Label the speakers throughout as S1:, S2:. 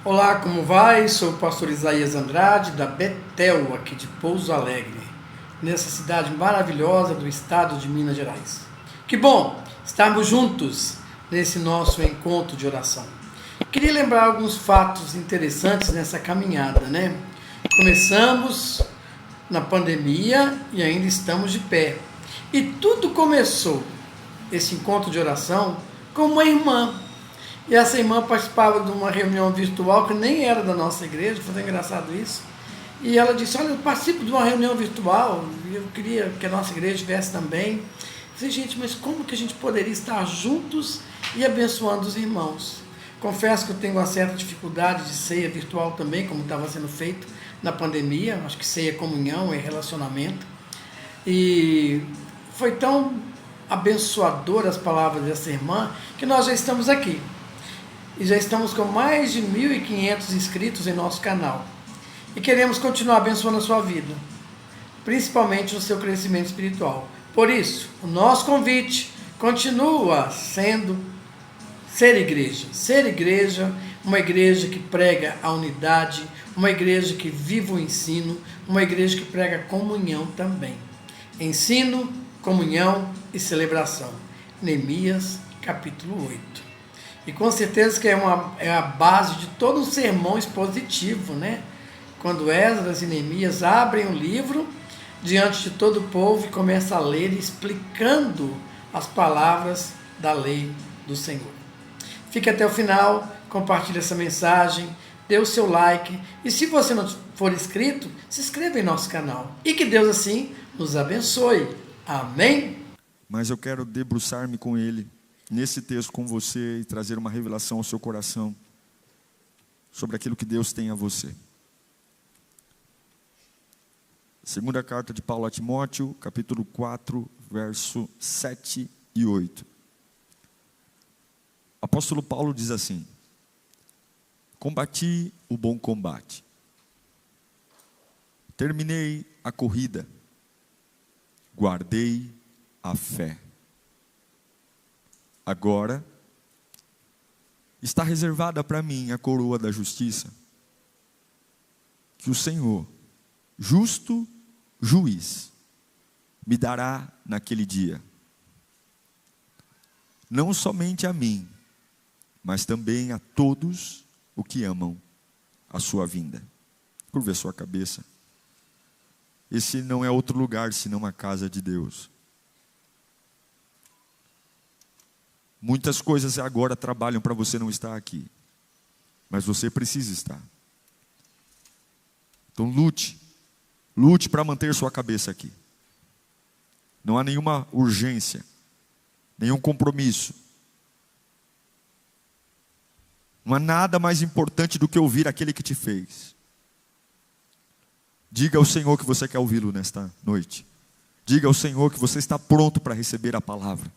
S1: Olá, como vai? Sou o pastor Isaías Andrade, da Betel, aqui de Pouso Alegre, nessa cidade maravilhosa do estado de Minas Gerais. Que bom estarmos juntos nesse nosso encontro de oração. Queria lembrar alguns fatos interessantes nessa caminhada, né? Começamos na pandemia e ainda estamos de pé. E tudo começou, esse encontro de oração, com uma irmã. E essa irmã participava de uma reunião virtual que nem era da nossa igreja, foi engraçado isso. E ela disse: olha, eu participo de uma reunião virtual e eu queria que a nossa igreja tivesse também. Eu falei: gente, mas como que a gente poderia estar juntos e abençoando os irmãos? Confesso que eu tenho uma certa dificuldade de ceia virtual também, como estava sendo feito na pandemia. Acho que ceia é comunhão, é relacionamento. E foi tão abençoadora as palavras dessa irmã que nós já estamos aqui. E já estamos com mais de 1.500 inscritos em nosso canal. E queremos continuar abençoando a sua vida, principalmente no seu crescimento espiritual. Por isso, o nosso convite continua sendo ser igreja. Ser igreja, uma igreja que prega a unidade, uma igreja que vive o ensino, uma igreja que prega a comunhão também. Ensino, comunhão e celebração. Neemias, capítulo 8. E com certeza que é a base de todo um sermão expositivo, né? Quando Esdras e Neemias abrem o livro diante de todo o povo e começam a ler, explicando as palavras da lei do Senhor. Fique até o final, compartilhe essa mensagem, dê o seu like e se você não for inscrito, se inscreva em nosso canal. E que Deus assim nos abençoe. Amém?
S2: Mas eu quero debruçar-me com ele, nesse texto com você, e trazer uma revelação ao seu coração sobre aquilo que Deus tem a você. Segunda carta de Paulo a Timóteo, capítulo 4, verso 7 e 8. O apóstolo Paulo diz assim: combati o bom combate, terminei a corrida, guardei a fé. Agora está reservada para mim a coroa da justiça, que o Senhor, justo juiz, me dará naquele dia. Não somente a mim, mas também a todos os que amam a sua vinda. Curva a sua cabeça. Esse não é outro lugar senão a casa de Deus. Muitas coisas agora trabalham para você não estar aqui, mas você precisa estar. Então lute para manter sua cabeça aqui. Não há nenhuma urgência, nenhum compromisso. Não há nada mais importante do que ouvir aquele que te fez. Diga ao Senhor que você quer ouvi-lo nesta noite. Diga ao Senhor que você está pronto para receber a palavra.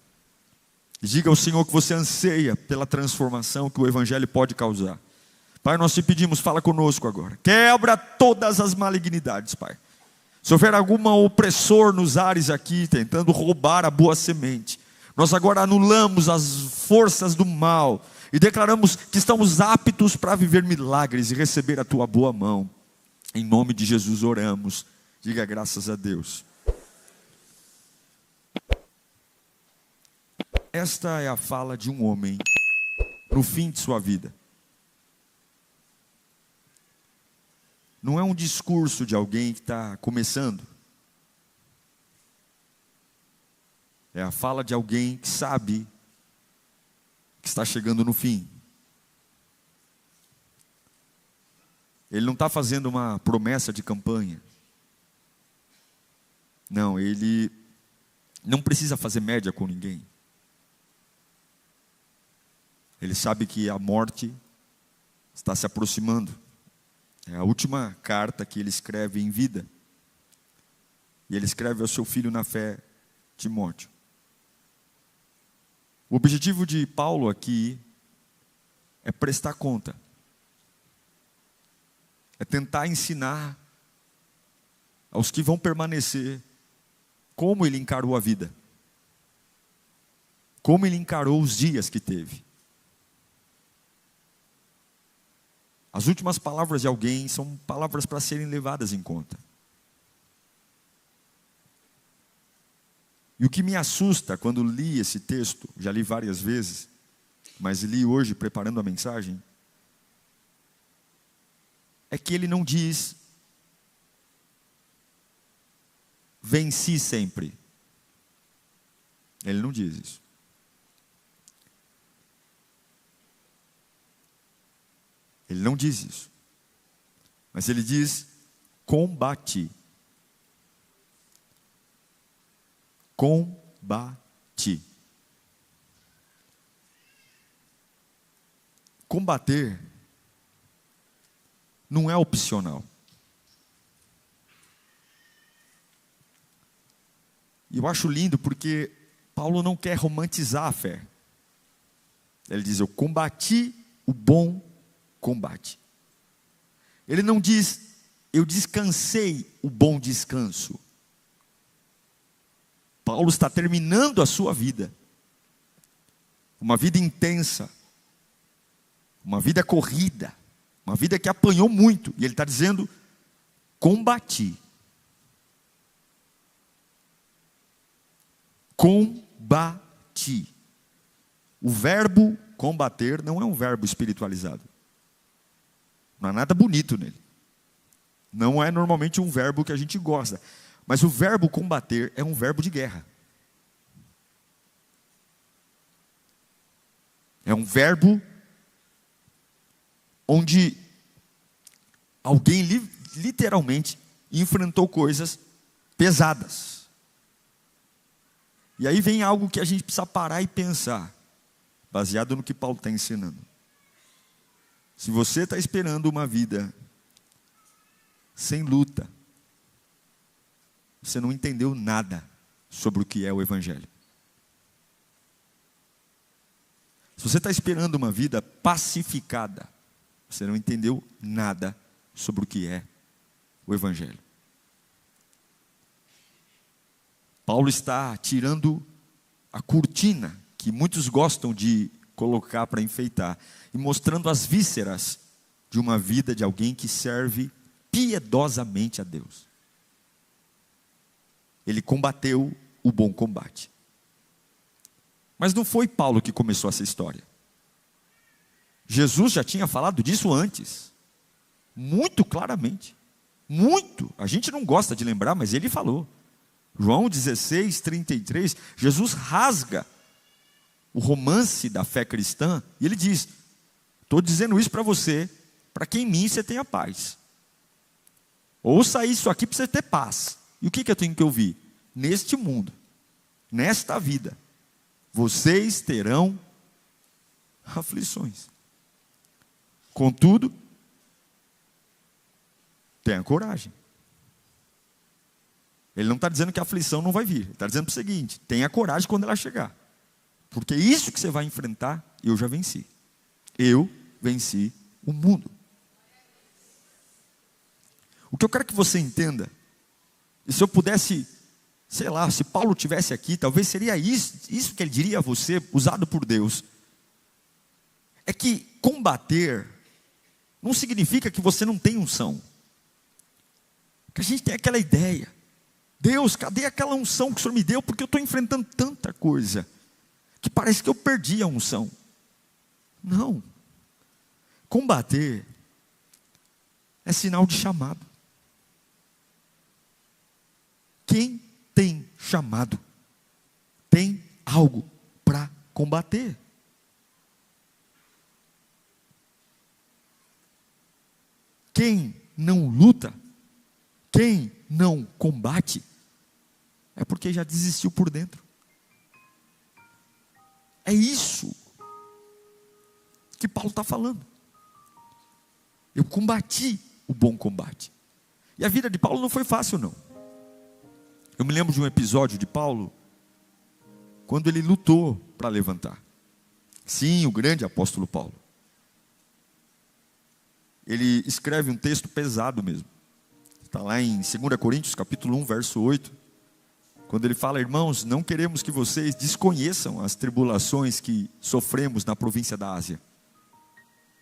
S2: Diga ao Senhor que você anseia pela transformação que o Evangelho pode causar. Pai, nós te pedimos, fala conosco agora. Quebra todas as malignidades, Pai. Se houver algum opressor nos ares aqui, tentando roubar a boa semente, nós agora anulamos as forças do mal e declaramos que estamos aptos para viver milagres e receber a tua boa mão. Em nome de Jesus oramos. Diga graças a Deus. Esta é a fala de um homem no fim de sua vida. Não é um discurso de alguém que está começando. É a fala de alguém que sabe que está chegando no fim. Ele não está fazendo uma promessa de campanha. Não, ele não precisa fazer média com ninguém. Ele sabe que a morte está se aproximando. É a última carta que ele escreve em vida. E ele escreve ao seu filho na fé, Timóteo. O objetivo de Paulo aqui é prestar conta. É tentar ensinar aos que vão permanecer como ele encarou a vida. Como ele encarou os dias que teve. As últimas palavras de alguém são palavras para serem levadas em conta. E o que me assusta quando li esse texto, já li várias vezes, mas li hoje preparando a mensagem, é que ele não diz: venci sempre. Ele não diz isso. Ele não diz isso. Mas ele diz: combati. Combati. Combater não é opcional. E eu acho lindo porque Paulo não quer romantizar a fé. Ele diz: eu combati o bom combate. Ele não diz: eu descansei o bom descanso. Paulo está terminando a sua vida. Uma vida intensa. Uma vida corrida. Uma vida que apanhou muito. E ele está dizendo: combati. Combati. O verbo combater não é um verbo espiritualizado. Não há nada bonito nele. Não é normalmente um verbo que a gente gosta. Mas o verbo combater é um verbo de guerra. É um verbo onde alguém literalmente enfrentou coisas pesadas. E aí vem algo que a gente precisa parar e pensar, baseado no que Paulo está ensinando. Se você está esperando uma vida sem luta, você não entendeu nada sobre o que é o Evangelho. Se você está esperando uma vida pacificada, você não entendeu nada sobre o que é o Evangelho. Paulo está tirando a cortina que muitos gostam de colocar para enfeitar e mostrando as vísceras de uma vida de alguém que serve piedosamente a Deus. Ele combateu o bom combate. Mas não foi Paulo que começou essa história. Jesus já tinha falado disso antes. Muito claramente. Muito. A gente não gosta de lembrar, mas ele falou. João 16, 33, Jesus rasga o romance da fé cristã. E ele diz: estou dizendo isso para você, para que em mim você tenha paz. Ouça isso aqui para você ter paz. E o que eu tenho que ouvir? Neste mundo, nesta vida, vocês terão aflições. Contudo, tenha coragem. Ele não está dizendo que a aflição não vai vir. Ele está dizendo o seguinte: tenha coragem quando ela chegar. Porque isso que você vai enfrentar, eu já venci. Eu venci o mundo. O que eu quero que você entenda, e se eu pudesse, sei lá, se Paulo tivesse aqui, talvez seria isso que ele diria a você, usado por Deus. É que combater não significa que você não tem unção. Que a gente tem aquela ideia: Deus, cadê aquela unção que o Senhor me deu? Porque eu estou enfrentando tanta coisa, que parece que eu perdi a unção. Não. Combater é sinal de chamado. Quem tem chamado, tem algo para combater. Quem não luta, quem não combate, é porque já desistiu por dentro. É isso que Paulo está falando. Eu combati o bom combate. E a vida de Paulo não foi fácil, não. Eu me lembro de um episódio de Paulo, quando ele lutou para levantar. Sim, o grande apóstolo Paulo. Ele escreve um texto pesado mesmo. Está lá em 2 Coríntios, capítulo 1, verso 8. Quando ele fala: irmãos, não queremos que vocês desconheçam as tribulações que sofremos na província da Ásia,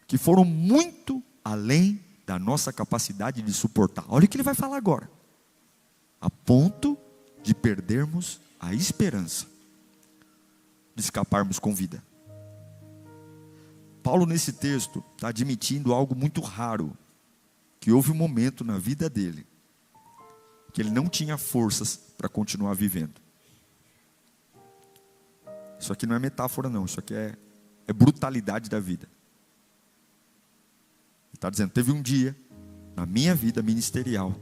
S2: que foram muito além da nossa capacidade de suportar. Olha o que ele vai falar agora. A ponto de perdermos a esperança de escaparmos com vida. Paulo, nesse texto, está admitindo algo muito raro, que houve um momento na vida dele que ele não tinha forças para continuar vivendo. Isso aqui não é metáfora não, isso aqui é brutalidade da vida. Ele está dizendo, teve um dia na minha vida ministerial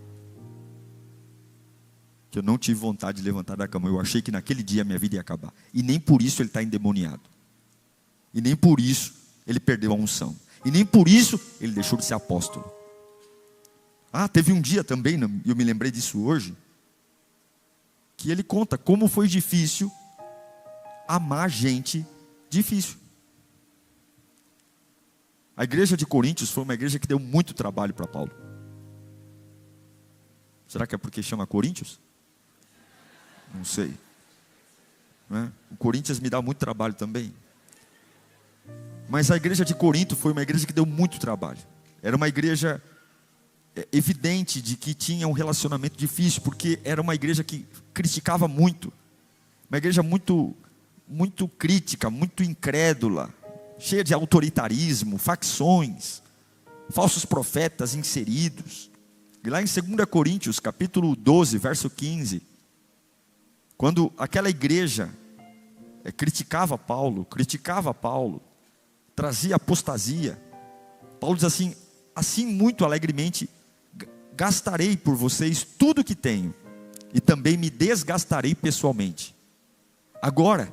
S2: que eu não tive vontade de levantar da cama. Eu achei que naquele dia a minha vida ia acabar. E nem por isso ele está endemoniado. E nem por isso ele perdeu a unção. E nem por isso ele deixou de ser apóstolo. Teve um dia também, eu me lembrei disso hoje, que ele conta como foi difícil amar gente difícil. A igreja de Coríntios foi uma igreja que deu muito trabalho para Paulo. Será que é porque chama Coríntios? Não sei. Não é? O Corinthians me dá muito trabalho também. Mas a igreja de Corinto foi uma igreja que deu muito trabalho. Era uma igreja evidente de que tinha um relacionamento difícil, porque era uma igreja que criticava muito. Uma igreja muito crítica, muito incrédula, cheia de autoritarismo, facções, falsos profetas inseridos. E lá em 2 Coríntios, capítulo 12, verso 15, quando aquela igreja criticava Paulo, trazia apostasia, Paulo diz assim muito alegremente, gastarei por vocês tudo o que tenho, e também me desgastarei pessoalmente. Agora,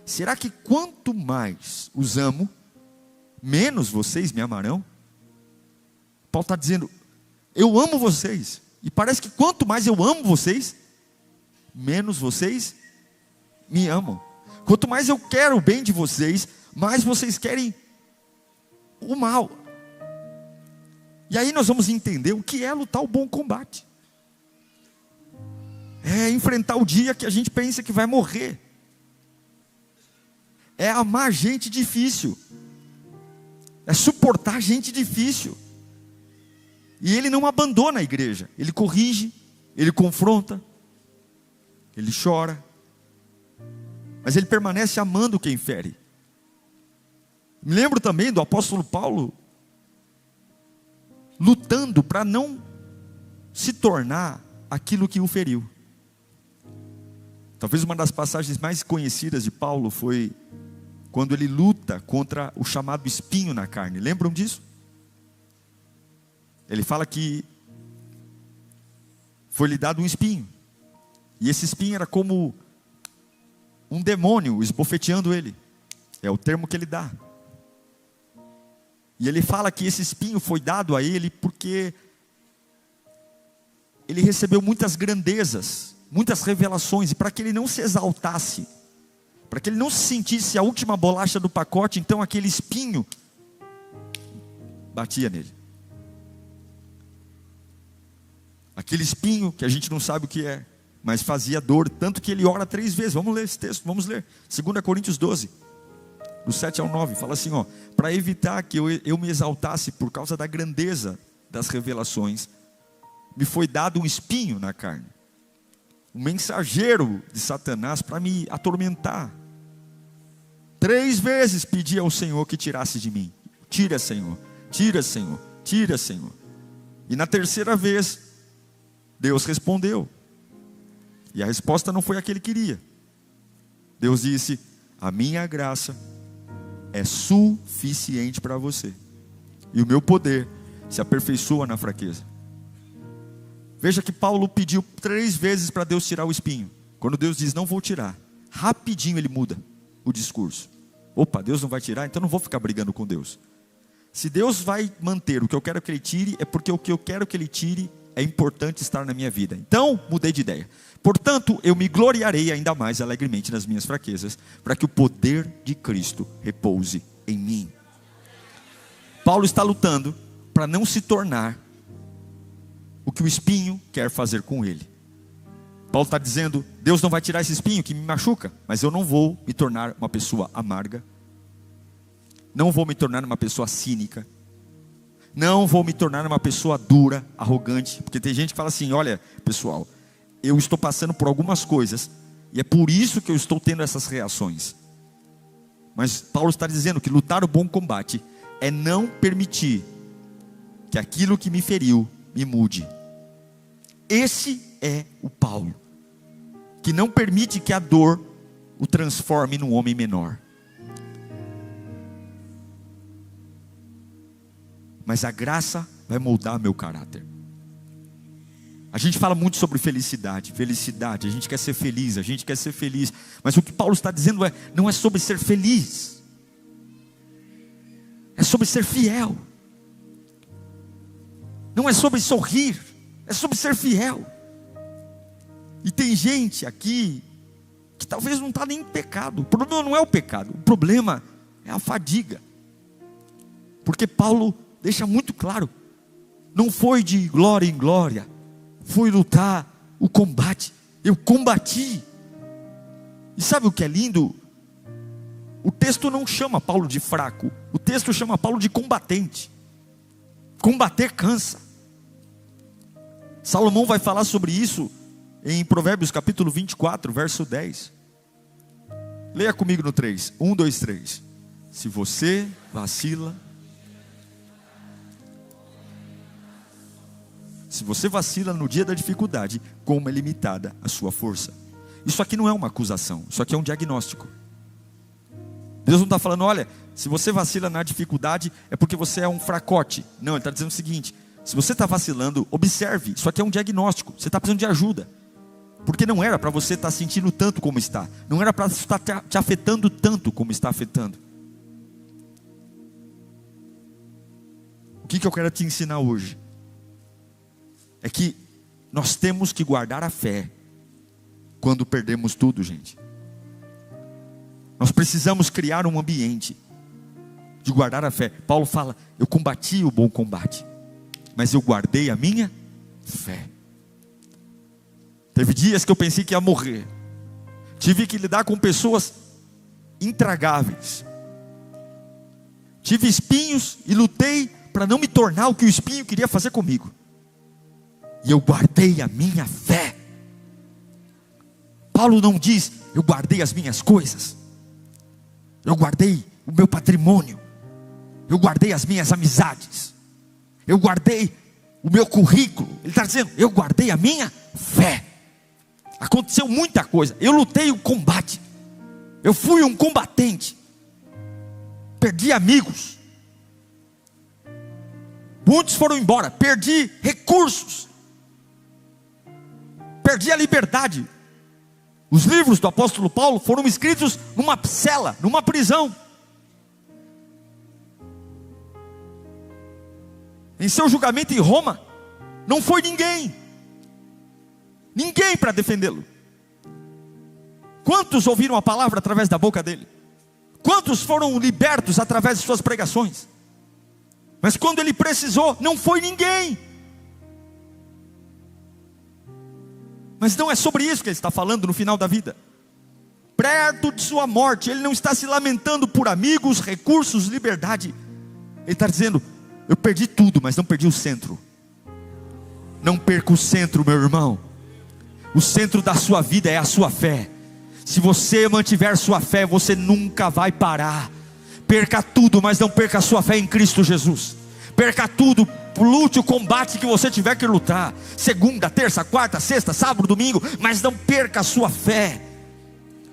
S2: será que quanto mais os amo, menos vocês me amarão? Paulo está dizendo, eu amo vocês, e parece que quanto mais eu amo vocês, menos vocês me amam. Quanto mais eu quero o bem de vocês, mais vocês querem o mal. E aí nós vamos entender o que é lutar o bom combate. É enfrentar o dia que a gente pensa que vai morrer. É amar gente difícil. É suportar gente difícil. E ele não abandona a igreja. Ele corrige, ele confronta, ele chora, mas ele permanece amando quem fere. Me lembro também do apóstolo Paulo lutando para não se tornar aquilo que o feriu. Talvez uma das passagens mais conhecidas de Paulo foi quando ele luta contra o chamado espinho na carne. Lembram disso? Ele fala que foi-lhe dado um espinho. E esse espinho era como um demônio esbofeteando ele. É o termo que ele dá. E ele fala que esse espinho foi dado a ele porque ele recebeu muitas grandezas, muitas revelações, e para que ele não se exaltasse, para que ele não se sentisse a última bolacha do pacote, então aquele espinho batia nele. Aquele espinho que a gente não sabe o que é, mas fazia dor, tanto que ele ora 3 vezes. Vamos ler esse texto, vamos ler 2 Coríntios 12, do 7 ao 9, fala assim, para evitar que eu me exaltasse por causa da grandeza das revelações, me foi dado um espinho na carne, um mensageiro de Satanás para me atormentar. 3 vezes pedi ao Senhor que tirasse de mim. Tira, Senhor, tira, Senhor, tira, Senhor. E na 3ª vez, Deus respondeu. E a resposta não foi a que ele queria. Deus disse, a minha graça é suficiente para você, e o meu poder se aperfeiçoa na fraqueza. Veja que Paulo pediu 3 vezes para Deus tirar o espinho. Quando Deus diz, não vou tirar, rapidinho ele muda o discurso. Opa, Deus não vai tirar, então não vou ficar brigando com Deus. Se Deus vai manter o que eu quero que Ele tire, é porque o que eu quero que Ele tire é importante estar na minha vida. Então, mudei de ideia. Portanto, eu me gloriarei ainda mais alegremente nas minhas fraquezas, para que o poder de Cristo repouse em mim. Paulo está lutando para não se tornar o que o espinho quer fazer com ele. Paulo está dizendo, Deus não vai tirar esse espinho que me machuca, mas eu não vou me tornar uma pessoa amarga, não vou me tornar uma pessoa cínica, Não vou me tornar uma pessoa dura, arrogante. Porque tem gente que fala assim: olha, pessoal, eu estou passando por algumas coisas e é por isso que eu estou tendo essas reações. Mas Paulo está dizendo que lutar o bom combate é não permitir que aquilo que me feriu me mude. Esse é o Paulo, que não permite que a dor o transforme num homem menor. Mas a graça vai moldar meu caráter. A gente fala muito sobre felicidade, a gente quer ser feliz, mas o que Paulo está dizendo não é sobre ser feliz, é sobre ser fiel. Não é sobre sorrir, é sobre ser fiel. E tem gente aqui que talvez não está nem em pecado. O problema não é o pecado, o problema é a fadiga. Porque Paulo deixa muito claro: não foi de glória em glória, foi lutar o combate. Eu combati. E sabe o que é lindo? O texto não chama Paulo de fraco, o texto chama Paulo de combatente. Combater cansa. Salomão vai falar sobre isso em Provérbios capítulo 24, verso 10. Leia comigo no 3, 1, 2, 3. Se você vacila no dia da dificuldade, como é limitada a sua força. Isso aqui não é uma acusação, isso aqui é um diagnóstico. Deus não está falando: olha, se você vacila na dificuldade é porque você é um fracote. Não, Ele está dizendo o seguinte: se você está vacilando, observe, isso aqui é um diagnóstico, você está precisando de ajuda. Porque não era para você estar sentindo tanto como está, não era para estar te afetando tanto como está afetando. O que eu quero te ensinar hoje? É que nós temos que guardar a fé quando perdemos tudo, gente. Nós precisamos criar um ambiente de guardar a fé. Paulo fala: eu combati o bom combate, mas eu guardei a minha fé. Teve dias que eu pensei que ia morrer. Tive que lidar com pessoas intragáveis. Tive espinhos e lutei para não me tornar o que o espinho queria fazer comigo. E eu guardei a minha fé. Paulo não diz: eu guardei as minhas coisas, eu guardei o meu patrimônio, eu guardei as minhas amizades, eu guardei o meu currículo. Ele está dizendo: eu guardei a minha fé. Aconteceu muita coisa, eu lutei o combate, eu fui um combatente, perdi amigos, muitos foram embora, perdi recursos, perdi a liberdade. Os livros do apóstolo Paulo foram escritos numa cela, numa prisão. Em seu julgamento em Roma, não foi ninguém para defendê-lo. Quantos ouviram a palavra através da boca dele? Quantos foram libertos através de suas pregações? Mas quando ele precisou, não foi ninguém. Mas não é sobre isso que ele está falando no final da vida. Perto de sua morte, ele não está se lamentando por amigos, recursos, liberdade. Ele está dizendo: eu perdi tudo, mas não perdi o centro. Não perca o centro, meu irmão. O centro da sua vida é a sua fé. Se você mantiver sua fé, você nunca vai parar. Perca tudo, mas não perca a sua fé em Cristo Jesus. Perca tudo, lute o combate que você tiver que lutar. Segunda, terça, quarta, sexta, sábado, domingo, mas não perca a sua fé.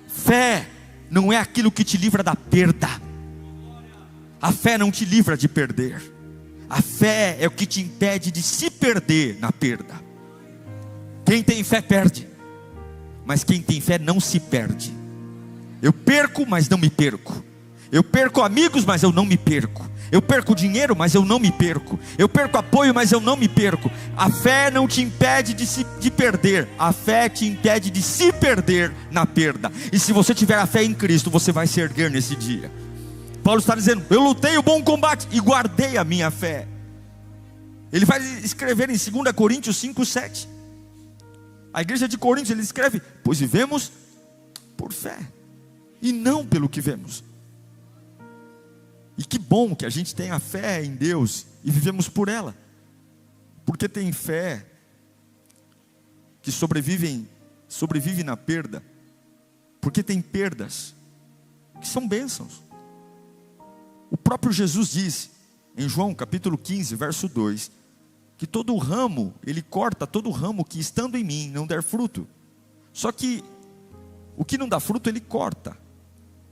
S2: Fé não é aquilo que te livra da perda. A fé não te livra de perder. A fé é o que te impede de se perder na perda. Quem tem fé perde, mas quem tem fé não se perde. Eu perco, mas não me perco. Eu perco amigos, mas eu não me perco. Eu perco dinheiro, mas eu não me perco. Eu perco apoio, mas eu não me perco. A fé não te impede de perder. A fé te impede de se perder na perda. E se você tiver a fé em Cristo, você vai se erguer nesse dia. Paulo está dizendo: eu lutei o bom combate e guardei a minha fé. Ele vai escrever em 2 Coríntios 5:7. A igreja de Coríntios, ele escreve: pois vivemos por fé e não pelo que vemos. E que bom que a gente tem a fé em Deus e vivemos por ela. Porque tem fé que sobrevive na perda. Porque tem perdas que são bênçãos. O próprio Jesus disse em João capítulo 15, verso 2, que todo ramo, ele corta todo ramo que estando em mim não der fruto. Só que o que não dá fruto ele corta.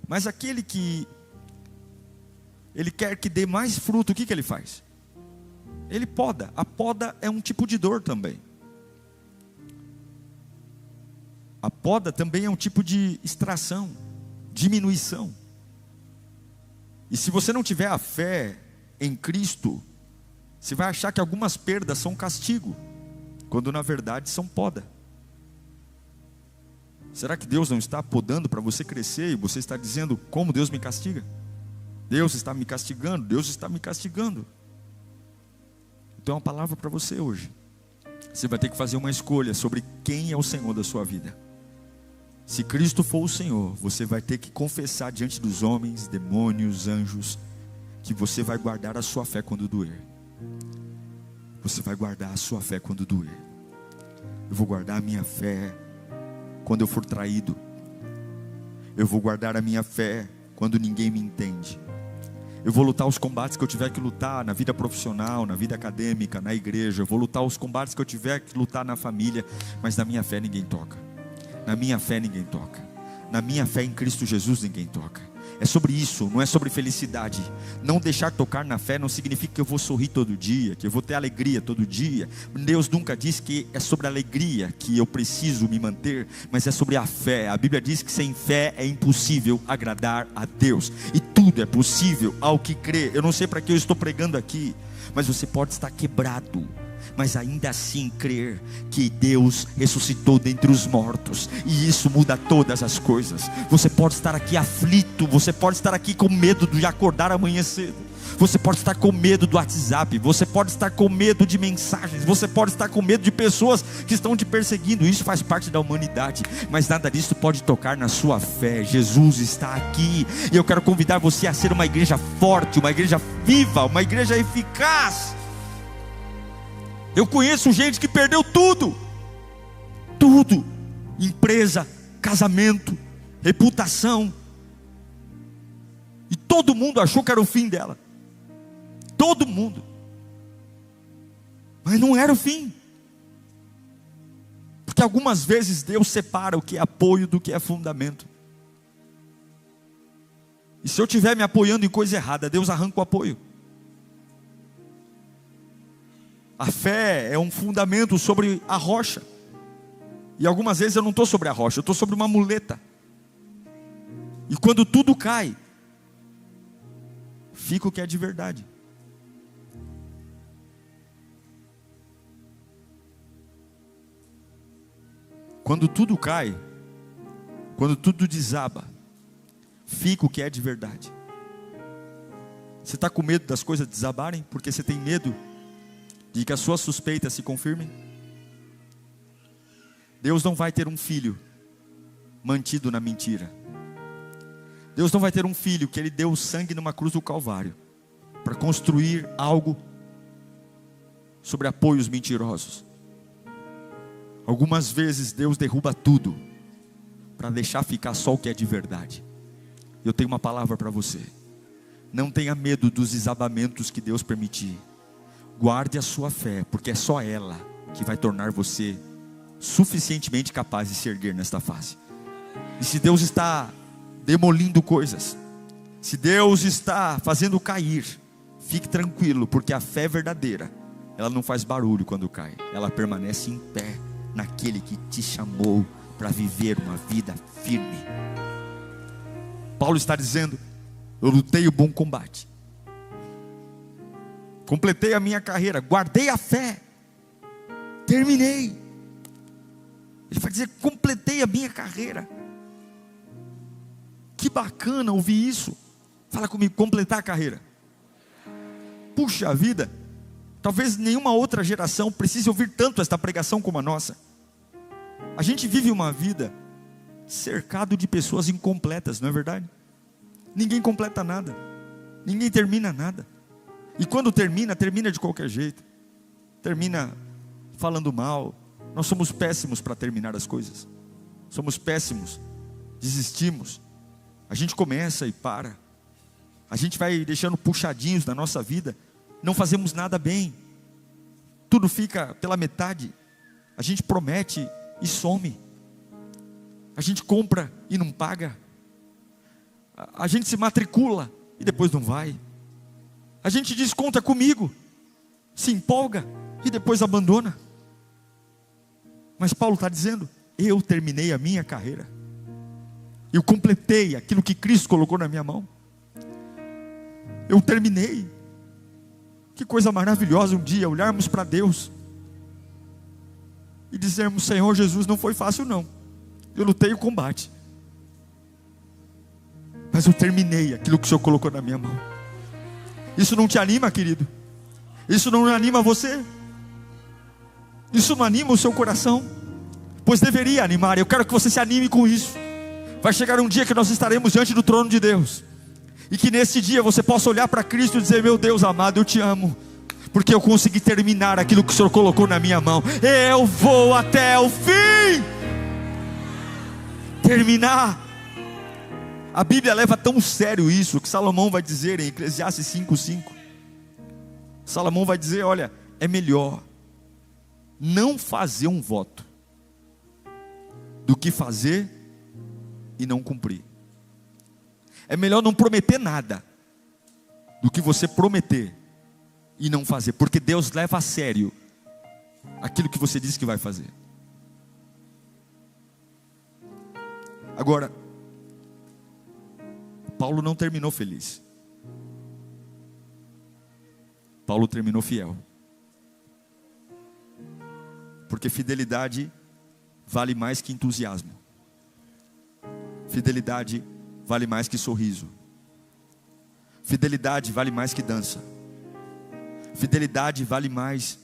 S2: Mas aquele que ele quer que dê mais fruto, o que ele faz? Ele poda. A poda é um tipo de dor também. A poda também é um tipo de extração, diminuição. E se você não tiver a fé em Cristo, você vai achar que algumas perdas são castigo, quando na verdade são poda. Será que Deus não está podando para você crescer e você está dizendo, como Deus me castiga? Deus está me castigando, Deus está me castigando. Então é uma palavra para você hoje. Você vai ter que fazer uma escolha sobre quem é o Senhor da sua vida. Se Cristo for o Senhor, você vai ter que confessar diante dos homens, demônios, anjos, que você vai guardar a sua fé quando doer. Você vai guardar a sua fé quando doer. Eu vou guardar a minha fé quando eu for traído. Eu vou guardar a minha fé quando ninguém me entende. Eu vou lutar os combates que eu tiver que lutar na vida profissional, na vida acadêmica, na igreja. Eu vou lutar os combates que eu tiver que lutar na família, mas na minha fé ninguém toca. Na minha fé ninguém toca. Na minha fé em Cristo Jesus ninguém toca. É sobre isso, não é sobre felicidade. Não deixar tocar na fé não significa que eu vou sorrir todo dia, que eu vou ter alegria todo dia. Deus nunca disse que é sobre a alegria que eu preciso me manter, mas é sobre a fé. A Bíblia diz que sem fé é impossível agradar a Deus. E tudo é possível ao que crê. Eu não sei para que eu estou pregando aqui, mas você pode estar quebrado, mas ainda assim crer que Deus ressuscitou dentre os mortos, e isso muda todas as coisas. Você pode estar aqui aflito, você pode estar aqui com medo de acordar amanhã cedo, você pode estar com medo do WhatsApp, você pode estar com medo de mensagens, você pode estar com medo de pessoas que estão te perseguindo. Isso faz parte da humanidade, mas nada disso pode tocar na sua fé. Jesus está aqui, e eu quero convidar você a ser uma igreja forte, uma igreja viva, uma igreja eficaz. Eu conheço gente que perdeu tudo, empresa, casamento, reputação, e todo mundo achou que era o fim dela, todo mundo, mas não era o fim, porque algumas vezes Deus separa o que é apoio do que é fundamento. E se eu estiver me apoiando em coisa errada, Deus arranca o apoio. A fé é um fundamento sobre a rocha. E algumas vezes eu não estou sobre a rocha, eu estou sobre uma muleta. E quando tudo cai, fica o que é de verdade. Quando tudo cai, quando tudo desaba, fica o que é de verdade. Você está com medo das coisas desabarem? Porque você tem medo de que as suas suspeitas se confirmem? Deus não vai ter um filho mantido na mentira. Deus não vai ter um filho que Ele deu o sangue numa cruz do Calvário para construir algo sobre apoios mentirosos. Algumas vezes Deus derruba tudo para deixar ficar só o que é de verdade. Eu tenho uma palavra para você: não tenha medo dos desabamentos que Deus permitir. Guarde a sua fé, porque é só ela que vai tornar você suficientemente capaz de se erguer nesta fase. E se Deus está demolindo coisas, se Deus está fazendo cair, fique tranquilo, porque a fé verdadeira, ela não faz barulho quando cai, ela permanece em pé naquele que te chamou para viver uma vida firme. Paulo está dizendo: eu lutei o bom combate, completei a minha carreira, guardei a fé, terminei. Ele vai dizer: completei a minha carreira. Que bacana ouvir isso. Fala comigo: completar a carreira. Puxa vida, talvez nenhuma outra geração precise ouvir tanto esta pregação como a nossa. A gente vive uma vida cercado de pessoas incompletas, não é verdade? Ninguém completa nada. Ninguém termina nada. E quando termina, termina de qualquer jeito. Termina falando mal. Nós somos péssimos para terminar as coisas. Somos péssimos. Desistimos. A gente começa e para. A gente vai deixando puxadinhos na nossa vida. Não fazemos nada bem. Tudo fica pela metade. A gente promete e some. A gente compra e não paga. A gente se matricula e depois não vai. A gente diz conta comigo, se empolga e depois abandona. Mas Paulo está dizendo: eu terminei a minha carreira. Eu completei aquilo que Cristo colocou na minha mão. Eu terminei. Que coisa maravilhosa um dia olharmos para Deus e dizermos: Senhor Jesus, não foi fácil não. Eu lutei o combate, mas eu terminei aquilo que o Senhor colocou na minha mão. Isso não te anima, querido? Isso não anima você? Isso não anima o seu coração? Pois deveria animar. Eu quero que você se anime com isso. Vai chegar um dia que nós estaremos diante do trono de Deus, e que nesse dia você possa olhar para Cristo e dizer: meu Deus amado, eu te amo, porque eu consegui terminar aquilo que o Senhor colocou na minha mão. Eu vou até o fim. Terminar. A Bíblia leva tão sério isso, que Salomão vai dizer em Eclesiastes 5:5. Salomão vai dizer: olha, é melhor não fazer um voto do que fazer e não cumprir. É melhor não prometer nada do que você prometer e não fazer, porque Deus leva a sério aquilo que você disse que vai fazer. Agora, Paulo não terminou feliz. Paulo terminou fiel. Porque fidelidade vale mais que entusiasmo. Fidelidade vale mais que sorriso. Fidelidade vale mais que dança. Fidelidade vale mais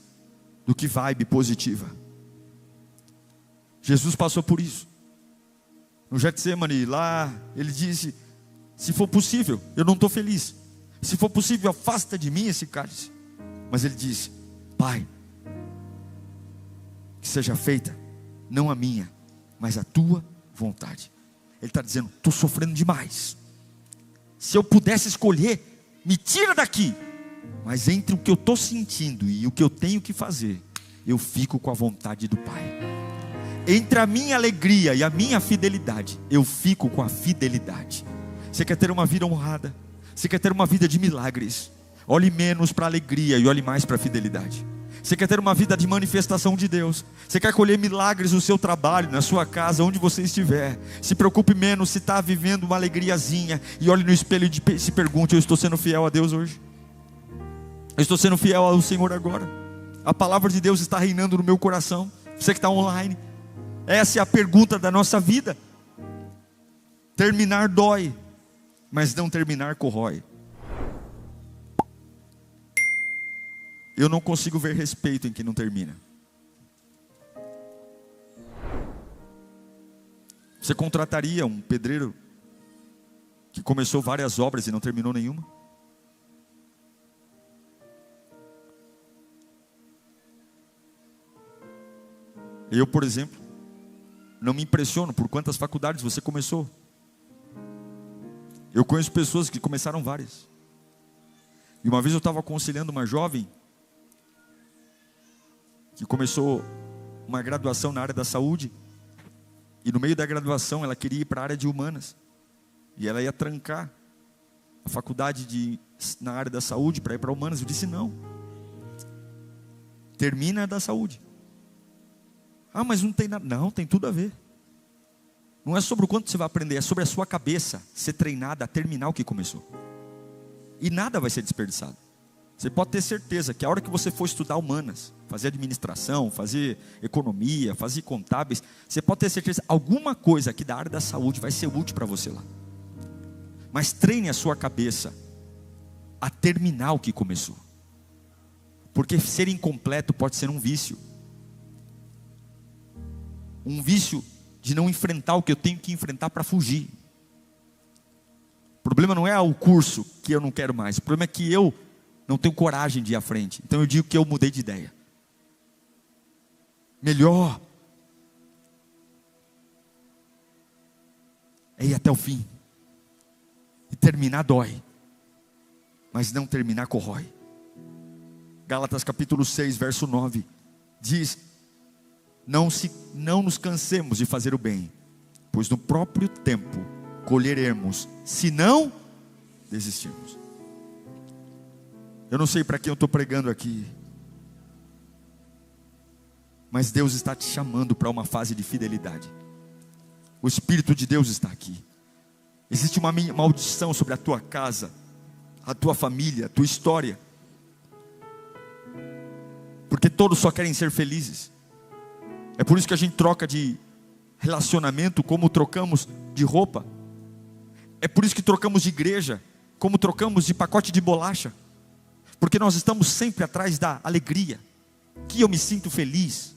S2: do que vibe positiva. Jesus passou por isso. No Getsemane, lá, ele disse: se for possível, eu não estou feliz. Se for possível, afasta de mim esse cálice. Mas ele disse: Pai, que seja feita, não a minha, mas a tua vontade. Ele está dizendo: estou sofrendo demais. Se eu pudesse escolher, me tira daqui. Mas entre o que eu estou sentindo e o que eu tenho que fazer, eu fico com a vontade do Pai. Entre a minha alegria e a minha fidelidade, eu fico com a fidelidade. Você quer ter uma vida honrada? Você quer ter uma vida de milagres? Olhe menos para a alegria e olhe mais para a fidelidade. Você quer ter uma vida de manifestação de Deus? Você quer colher milagres no seu trabalho, na sua casa, onde você estiver? Se preocupe menos se está vivendo uma alegriazinha, e olhe no espelho e se pergunte: eu estou sendo fiel a Deus hoje? Eu estou sendo fiel ao Senhor agora? A palavra de Deus está reinando no meu coração? Você que está online, essa é a pergunta da nossa vida. Terminar dói, mas não terminar corrói. Eu não consigo ver respeito em quem não termina. Você contrataria um pedreiro que começou várias obras e não terminou nenhuma? Eu, por exemplo, não me impressiono por quantas faculdades você começou. Eu conheço pessoas que começaram várias. E uma vez eu estava aconselhando uma jovem que começou uma graduação na área da saúde, e no meio da graduação ela queria ir para a área de humanas, e ela ia trancar a faculdade na área da saúde para ir para humanas. Eu disse: não, termina a da saúde. Ah, mas não tem nada. Não, tem tudo a ver. Não é sobre o quanto você vai aprender, é sobre a sua cabeça ser treinada a terminar o que começou. E nada vai ser desperdiçado. Você pode ter certeza que a hora que você for estudar humanas, fazer administração, fazer economia, fazer contábeis, você pode ter certeza, alguma coisa aqui da área da saúde vai ser útil para você lá. Mas treine a sua cabeça a terminar o que começou. Porque ser incompleto pode ser um vício. Um vício de não enfrentar o que eu tenho que enfrentar para fugir. O problema não é o curso que eu não quero mais. O problema é que eu não tenho coragem de ir à frente. Então eu digo que eu mudei de ideia. Melhor é ir até o fim. E terminar dói, mas não terminar corrói. Gálatas capítulo 6, verso 9 diz: não nos cansemos de fazer o bem, pois no próprio tempo colheremos, se não desistirmos. Eu não sei para quem eu estou pregando aqui, mas Deus está te chamando para uma fase de fidelidade. O Espírito de Deus está aqui. Existe uma maldição sobre a tua casa, a tua família, a tua história, porque todos só querem ser felizes. É por isso que a gente troca de relacionamento como trocamos de roupa. É por isso que trocamos de igreja como trocamos de pacote de bolacha, porque nós estamos sempre atrás da alegria, que eu me sinto feliz.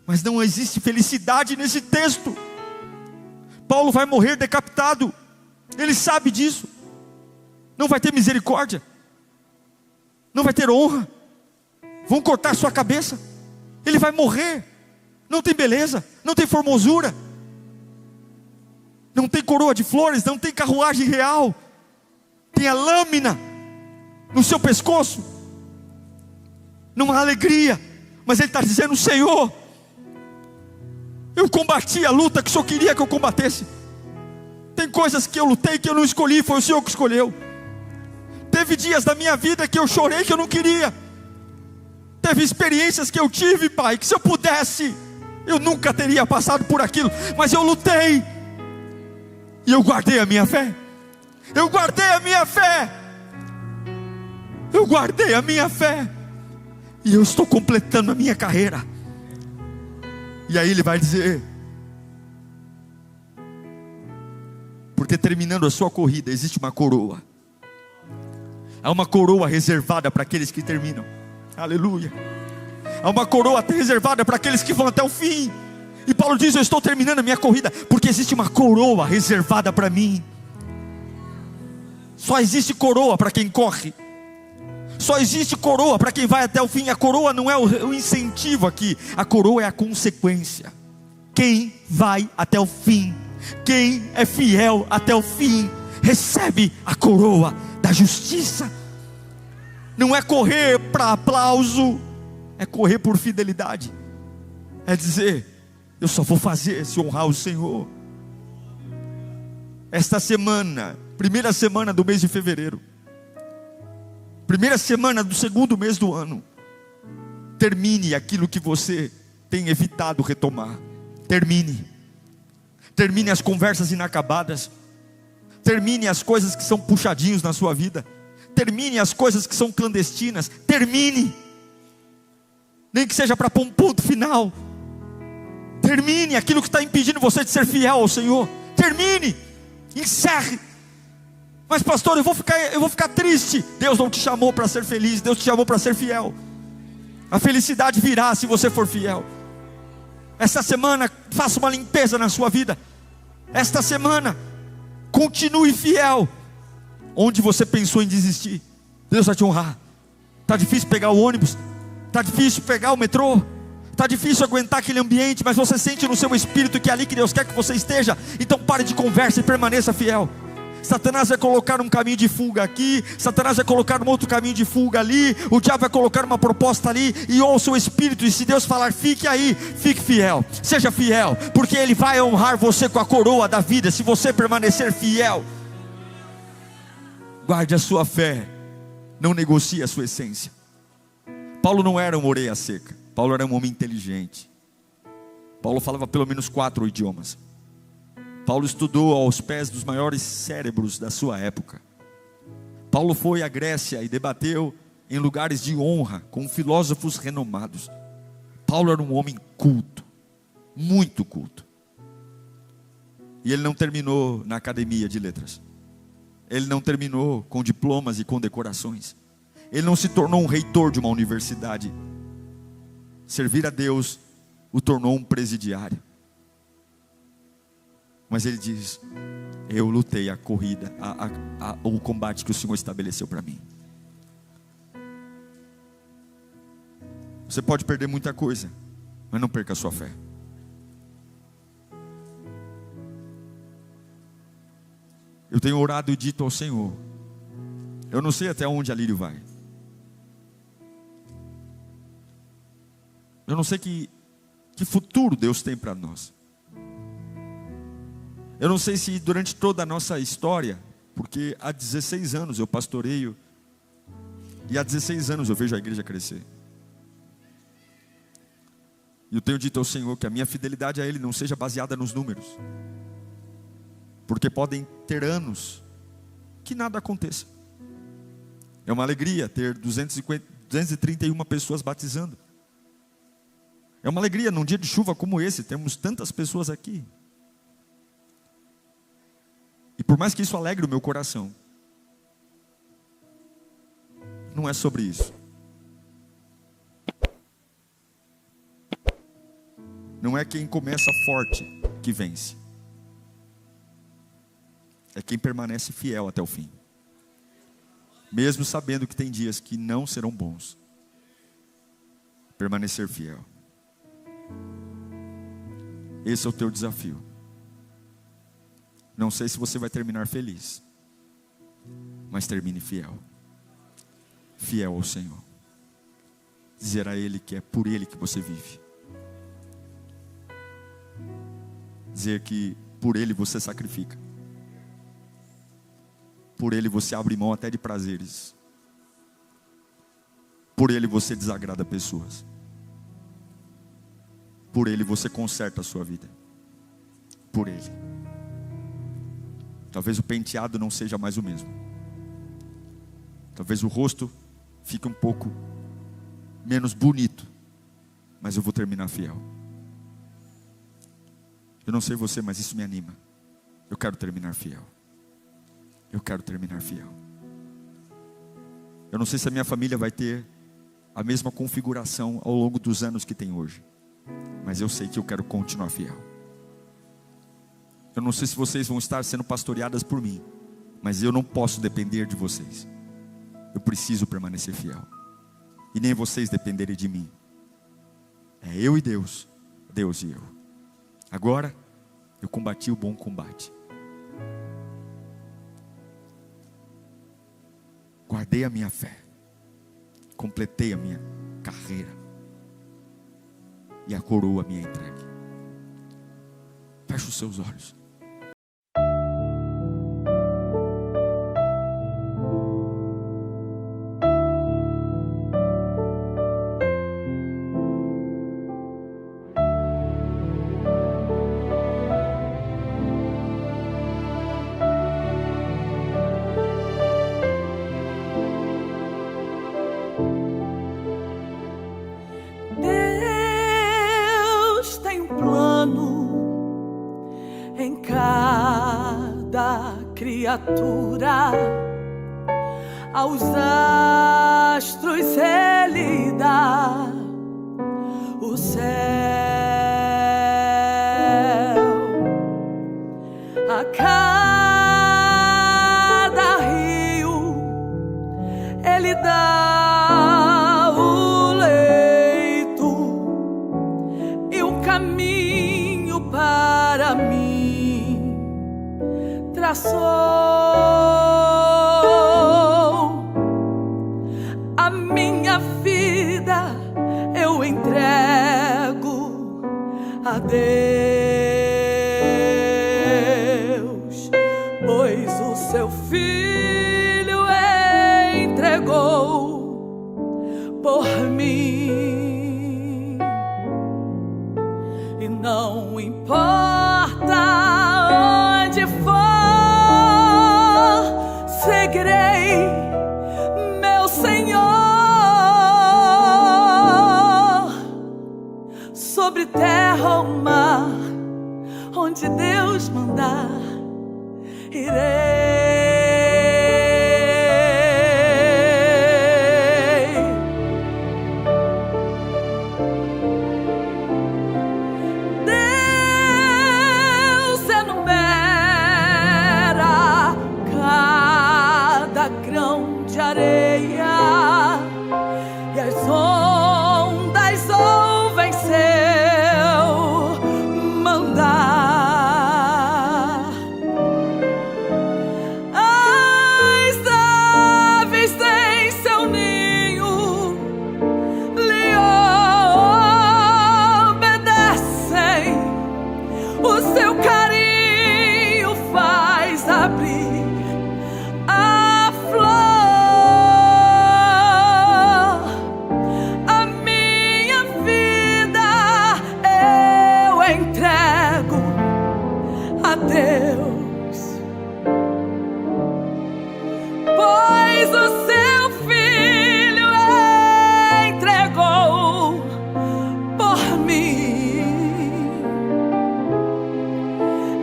S2: Mas não existe felicidade nesse texto. Paulo vai morrer decapitado, ele sabe disso. Não vai ter misericórdia, não vai ter honra, vão cortar sua cabeça, ele vai morrer. Não tem beleza, não tem formosura, não tem coroa de flores, não tem carruagem real, tem a lâmina no seu pescoço, não há alegria. Mas ele está dizendo: Senhor, eu combati a luta que o Senhor queria que eu combatesse. Tem coisas que eu lutei que eu não escolhi, foi o Senhor que escolheu. Teve dias da minha vida que eu chorei que eu não queria. Teve experiências que eu tive, Pai, que se eu pudesse, eu nunca teria passado por aquilo. Mas eu lutei, e eu guardei a minha fé. Eu guardei a minha fé. Eu guardei a minha fé. E eu estou completando a minha carreira. E aí ele vai dizer: porque terminando a sua corrida, existe uma coroa. Há uma coroa reservada para aqueles que terminam. Aleluia. Há uma coroa reservada para aqueles que vão até o fim. E Paulo diz: eu estou terminando a minha corrida, porque existe uma coroa reservada para mim. Só existe coroa para quem corre. Só existe coroa para quem vai até o fim. A coroa não é o incentivo aqui, a coroa é a consequência. Quem vai até o fim, quem é fiel até o fim, recebe a coroa da justiça. Não é correr para aplauso, é correr por fidelidade. É dizer: eu só vou fazer se honrar o Senhor. Esta semana, primeira semana do mês de fevereiro, primeira semana do segundo mês do ano, termine aquilo que você tem evitado retomar. Termine as conversas inacabadas. Termine as coisas que são puxadinhos na sua vida. Termine as coisas que são clandestinas. Termine, nem que seja para pôr um ponto final. Termine aquilo que está impedindo você de ser fiel ao Senhor. Termine, encerre. Mas pastor, eu vou ficar triste. Deus não te chamou para ser feliz, Deus te chamou para ser fiel. A felicidade virá se você for fiel. Esta semana, faça uma limpeza na sua vida. Esta semana, continue fiel. Onde você pensou em desistir, Deus vai te honrar. Está difícil pegar o ônibus, está difícil pegar o metrô, está difícil aguentar aquele ambiente, mas você sente no seu espírito que é ali que Deus quer que você esteja. Então pare de conversa e permaneça fiel. Satanás vai colocar um caminho de fuga aqui, Satanás vai colocar um outro caminho de fuga ali, o diabo vai colocar uma proposta ali, e ouça o Espírito. E se Deus falar: fique aí, fique fiel, seja fiel, porque Ele vai honrar você com a coroa da vida, se você permanecer fiel. Guarde a sua fé, não negocie a sua essência. Paulo não era uma orelha seca, Paulo era um homem inteligente. Paulo falava pelo menos 4 idiomas. Paulo estudou aos pés dos maiores cérebros da sua época. Paulo foi à Grécia e debateu em lugares de honra com filósofos renomados. Paulo era um homem culto, muito culto. E ele não terminou na academia de letras. Ele não terminou com diplomas e condecorações. Ele não se tornou um reitor de uma universidade. Servir a Deus o tornou um presidiário. Mas ele diz: eu lutei a corrida, o combate que o Senhor estabeleceu para mim. Você pode perder muita coisa, mas não perca a sua fé. Eu tenho orado e dito ao Senhor, eu não sei até onde a Lírio vai. Eu não sei que futuro Deus tem para nós. Eu não sei se durante toda a nossa história, porque há 16 anos eu pastoreio, e há 16 anos eu vejo a igreja crescer. E eu tenho dito ao Senhor que a minha fidelidade a Ele não seja baseada nos números. Porque podem ter anos que nada aconteça. É uma alegria ter 231 pessoas batizando. É uma alegria num dia de chuva como esse, temos tantas pessoas aqui. E por mais que isso alegre o meu coração, não é sobre isso. Não é quem começa forte que vence. É quem permanece fiel até o fim. Mesmo sabendo que tem dias que não serão bons. Permanecer fiel. Esse é o teu desafio. Não sei se você vai terminar feliz, mas termine fiel. Fiel ao Senhor. Dizer a Ele que é por Ele que você vive. Dizer que por Ele você sacrifica. Por Ele você abre mão até de prazeres. Por Ele você desagrada pessoas. Por Ele você conserta a sua vida. Por Ele. Talvez o penteado não seja mais o mesmo. Talvez o rosto fique um pouco menos bonito. Mas eu vou terminar fiel. Eu não sei você, mas isso me anima. Eu quero terminar fiel. Eu quero terminar fiel. Eu não sei se a minha família vai ter a mesma configuração ao longo dos anos que tem hoje. Mas eu sei que eu quero continuar fiel. Eu não sei se vocês vão estar sendo pastoreadas por mim, mas eu não posso depender de vocês. Eu preciso permanecer fiel. E nem vocês dependerem de mim. É eu e Deus, Deus e eu. Agora, eu combati o bom combate. Guardei a minha fé. Completei a minha carreira. E a coroa minha entregue. Feche os seus olhos.
S3: Criatura, aos astros Ele dá o céu, a cada rio Ele dá o leito e o caminho para mim traçou. A minha vida eu entrego a Deus, pois o seu Filho entregou por mim. E não importa onde for, seguirei meu Senhor. Sobre terra ou mar, onde Deus mandar, irei. Deus é no cada grão de areia, e as ondas ouvem seu mandar. As aves em seu ninho lhe obedecem, o seu carinho faz abrir a flor. A minha vida eu entrego a Deus, pois o seu filho entregou por mim.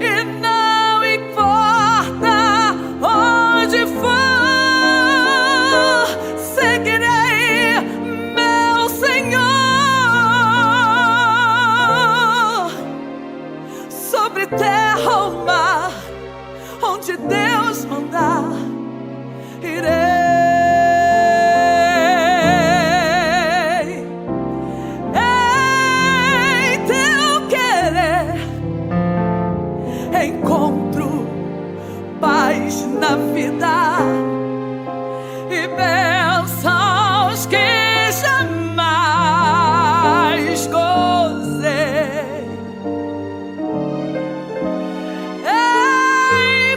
S3: E não importa onde for, seguirei meu Senhor. Sobre terra ou mar, onde Deus mandar, irei. Em teu querer encontro paz na vida e bênçãos que jamais gozei.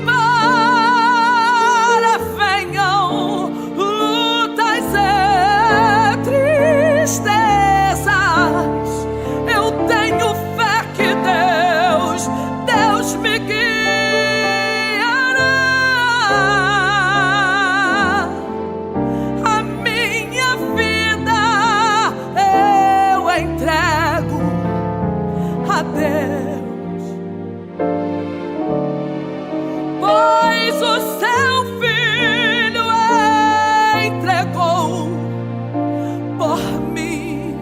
S3: Embora venham lutas e tristezas, eu tenho fé que Deus me guiará. A minha vida eu entrego a Deus, pois o seu filho entregou por mim.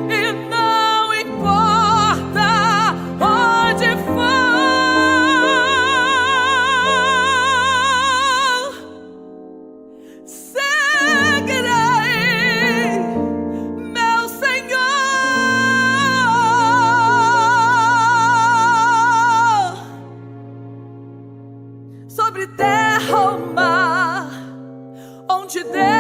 S3: E não importa onde for, seguirei meu Senhor. Sobre terra ou mar, onde Deus